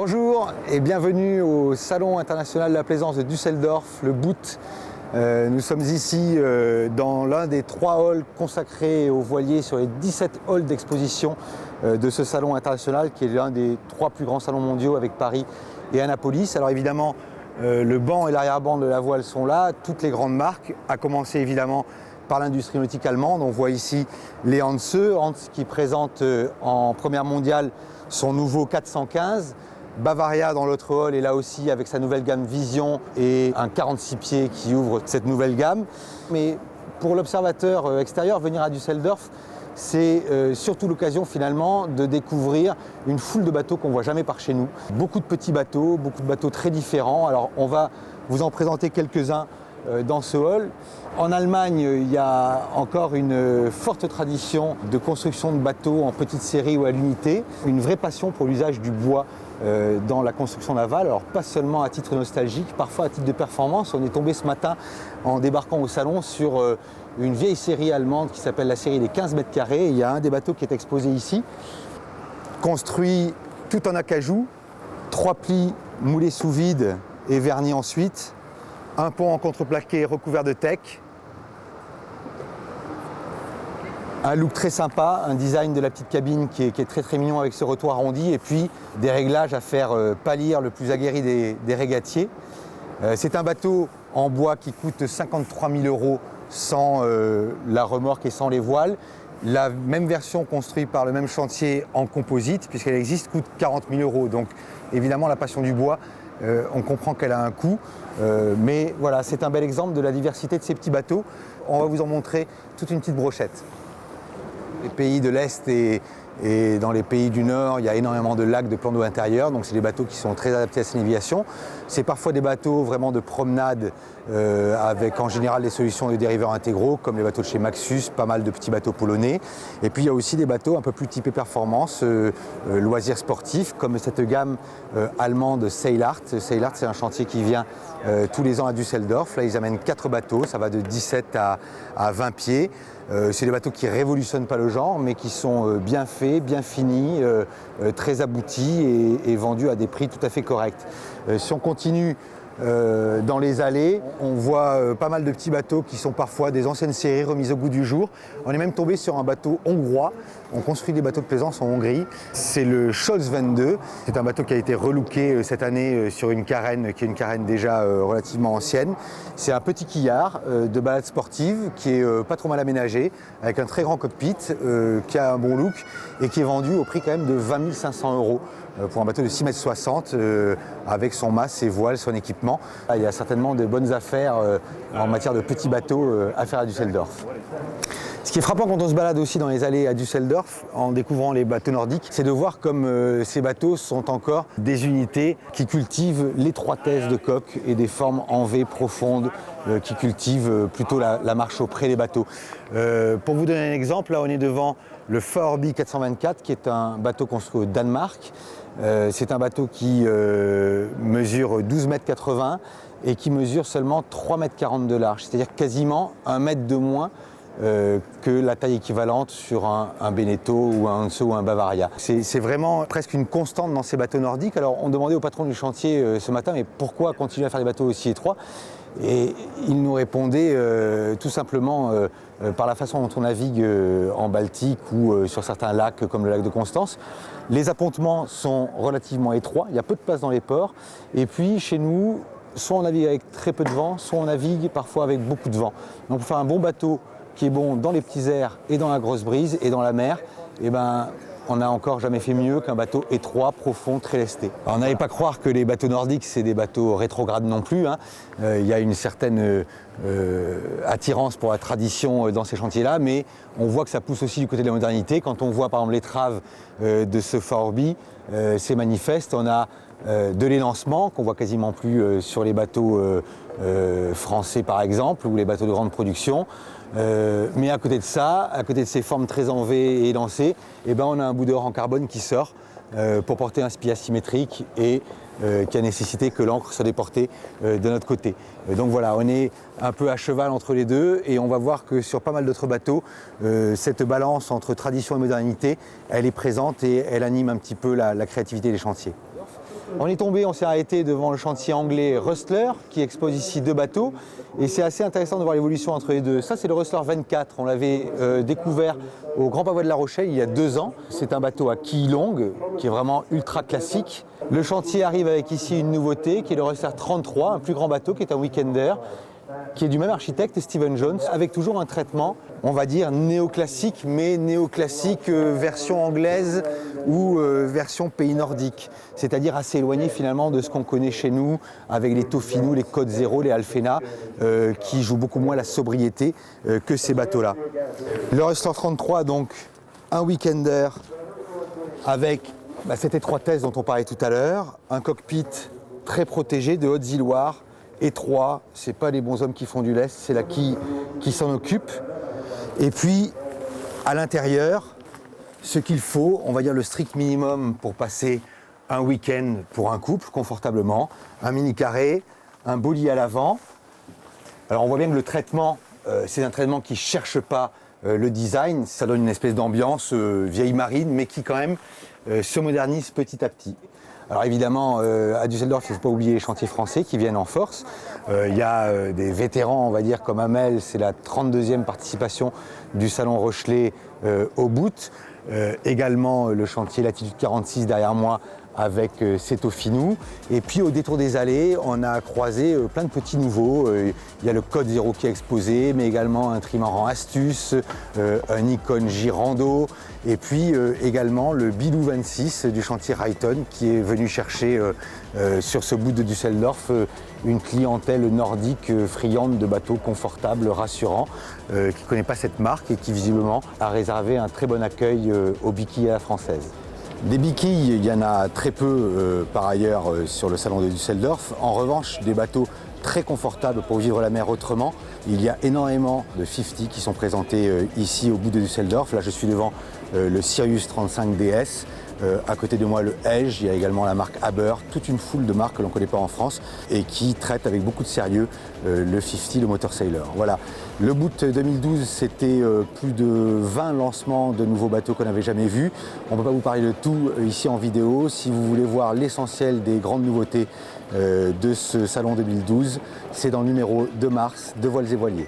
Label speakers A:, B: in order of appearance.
A: Bonjour et bienvenue au Salon international de la plaisance de Düsseldorf, le BOOT. Nous sommes ici dans l'un des 3 halls consacrés aux voiliers sur les 17 halls d'exposition de ce salon international qui est l'un des 3 plus grands salons mondiaux avec Paris et Annapolis. Alors évidemment, le banc et l'arrière-banc de la voile sont là, toutes les grandes marques, à commencer évidemment par l'industrie nautique allemande. On voit ici les Hanse qui présente en première mondiale son nouveau 415. Bavaria dans l'autre hall est là aussi avec sa nouvelle gamme Vision et un 46 pieds qui ouvre cette nouvelle gamme. Mais pour l'observateur extérieur, venir à Düsseldorf, c'est surtout l'occasion finalement de découvrir une foule de bateaux qu'on ne voit jamais par chez nous. Beaucoup de petits bateaux, beaucoup de bateaux très différents. Alors on va vous en présenter quelques-uns dans ce hall. En Allemagne, il y a encore une forte tradition de construction de bateaux en petite série ou à l'unité, une vraie passion pour l'usage du bois dans la construction navale, alors pas seulement à titre nostalgique, parfois à titre de performance. On est tombé ce matin en débarquant au salon sur une vieille série allemande qui s'appelle la série des 15 mètres carrés. Il y a un des bateaux qui est exposé ici, construit tout en acajou, 3 plis moulés sous vide et vernis ensuite, un pont en contreplaqué recouvert de teck. Un look très sympa, un design de la petite cabine qui est très très mignon avec ce retour arrondi et puis des réglages à faire pâlir le plus aguerri des régatiers. C'est un bateau en bois qui coûte 53 000 € sans la remorque et sans les voiles. La même version construite par le même chantier en composite, puisqu'elle existe, coûte 40 000 €. Donc évidemment la passion du bois, on comprend qu'elle a un coût. Mais voilà, c'est un bel exemple de la diversité de ces petits bateaux. On va vous en montrer toute une petite brochette. Les pays de l'Est et dans les pays du Nord, il y a énormément de lacs, de plans d'eau intérieurs, donc c'est des bateaux qui sont très adaptés à cette navigation. C'est parfois des bateaux vraiment de promenade avec en général des solutions de dériveurs intégraux comme les bateaux de chez Maxus, pas mal de petits bateaux polonais. Et puis il y a aussi des bateaux un peu plus typés performance, loisirs sportifs comme cette gamme allemande Seilart. Seilart, c'est un chantier qui vient tous les ans à Düsseldorf. Là ils amènent 4 bateaux, ça va de 17 à 20 pieds. C'est des bateaux qui ne révolutionnent pas le genre, mais qui sont bien faits, bien finis, très aboutis et vendus à des prix tout à fait corrects. Si on continue dans les allées, on voit pas mal de petits bateaux qui sont parfois des anciennes séries remises au goût du jour. On est même tombé sur un bateau hongrois. On construit des bateaux de plaisance en Hongrie. C'est le Scholz 22. C'est un bateau qui a été relooké cette année sur une carène qui est une carène déjà relativement ancienne. C'est un petit quillard de balade sportive qui est pas trop mal aménagé, avec un très grand cockpit, qui a un bon look et qui est vendu au prix quand même de 20 500 € pour un bateau de 6,60 m avec son mât, ses voiles, son équipement. Il y a certainement de bonnes affaires en matière de petits bateaux à faire à Düsseldorf. Ce qui est frappant quand on se balade aussi dans les allées à Düsseldorf, en découvrant les bateaux nordiques, c'est de voir comme ces bateaux sont encore des unités qui cultivent l'étroitesse de coque et des formes en V profondes, qui cultivent plutôt la marche auprès des bateaux. Pour vous donner un exemple, là on est devant le Fairby 424, qui est un bateau construit au Danemark. C'est un bateau qui mesure 12,80 m et qui mesure seulement 3,40 m de large, c'est-à-dire quasiment 1 mètre de moins que la taille équivalente sur un Beneteau ou un Hanse ou un Bavaria. C'est vraiment presque une constante dans ces bateaux nordiques. Alors on demandait au patron du chantier ce matin, mais pourquoi continuer à faire des bateaux aussi étroits ? Et il nous répondait tout simplement par la façon dont on navigue en Baltique ou sur certains lacs comme le lac de Constance. Les appontements sont relativement étroits, il y a peu de place dans les ports. Et puis chez nous, soit on navigue avec très peu de vent, soit on navigue parfois avec beaucoup de vent. Donc pour faire un bon bateau qui est bon dans les petits airs et dans la grosse brise et dans la mer, eh ben, on n'a encore jamais fait mieux qu'un bateau étroit, profond, très lesté. Alors, on n'allait pas croire que les bateaux nordiques, c'est des bateaux rétrogrades non plus. Il y a une certaine attirance pour la tradition dans ces chantiers-là, mais on voit que ça pousse aussi du côté de la modernité. Quand on voit par exemple l'étrave de ce Fairby, c'est manifeste. On a de l'élancement qu'on voit quasiment plus sur les bateaux français par exemple, ou les bateaux de grande production. Mais à côté de ça, à côté de ces formes très en V et élancées, eh ben on a un bout d'or en carbone qui sort pour porter un spi asymétrique et qui a nécessité que l'encre soit déportée de notre côté. Donc voilà, on est un peu à cheval entre les deux et on va voir que sur pas mal d'autres bateaux, cette balance entre tradition et modernité, elle est présente et elle anime un petit peu la créativité des chantiers. On est tombé, on s'est arrêté devant le chantier anglais Rustler qui expose ici 2 bateaux et c'est assez intéressant de voir l'évolution entre les deux. Ça c'est le Rustler 24, on l'avait découvert au Grand Pavois de La Rochelle il y a 2 ans. C'est un bateau à quille longue qui est vraiment ultra classique. Le chantier arrive avec ici une nouveauté qui est le Rustler 33, un plus grand bateau qui est un weekender, qui est du même architecte, Stephen Jones, avec toujours un traitement, on va dire, néoclassique, mais néoclassique version anglaise ou version pays nordique, c'est-à-dire assez éloigné finalement de ce qu'on connaît chez nous, avec les Tofino, les Code Zero, les Alfena, qui jouent beaucoup moins la sobriété que ces bateaux-là. Le Rustler 33, donc, un weekender avec cette étroitesse dont on parlait tout à l'heure, un cockpit très protégé de hautes îloires, étroit, c'est pas les bons hommes qui font du lest, c'est la quille qui s'en occupe. Et puis, à l'intérieur, ce qu'il faut, on va dire le strict minimum pour passer un week-end pour un couple, confortablement, un mini carré, un beau lit à l'avant. Alors on voit bien que le traitement, c'est un traitement qui ne cherche pas le design, ça donne une espèce d'ambiance vieille marine, mais qui quand même se modernise petit à petit. Alors évidemment, à Düsseldorf, il ne faut pas oublier les chantiers français qui viennent en force. Il y a des vétérans, on va dire, comme Hamel, c'est la 32e participation du Salon Rochelet au bout. Également le chantier Latitude 46 derrière moi avec Tofino. Et puis au détour des allées, on a croisé plein de petits nouveaux. Il y a le Code Zero qui est exposé, mais également un trimaran Astuce, un Nikon Girando, et puis également le Bilou 26 du chantier Rayton qui est venu chercher sur ce bout de Düsseldorf une clientèle nordique friande de bateaux confortables, rassurants, qui ne connaît pas cette marque et qui visiblement a réservé un très bon accueil aux biquilles à la française. Des biquilles, il y en a très peu par ailleurs sur le salon de Düsseldorf. En revanche, des bateaux très confortables pour vivre la mer autrement. Il y a énormément de 50 qui sont présentés ici au bout de Düsseldorf. Là, je suis devant le Sirius 35 DS. À côté de moi, le Edge, il y a également la marque Haber, toute une foule de marques que l'on ne connaît pas en France et qui traitent avec beaucoup de sérieux le 50, le Motor Sailor. Voilà. Le boot 2012, c'était plus de 20 lancements de nouveaux bateaux qu'on n'avait jamais vus. On ne peut pas vous parler de tout ici en vidéo. Si vous voulez voir l'essentiel des grandes nouveautés de ce salon 2012, c'est dans le numéro de mars de Voiles et Voiliers.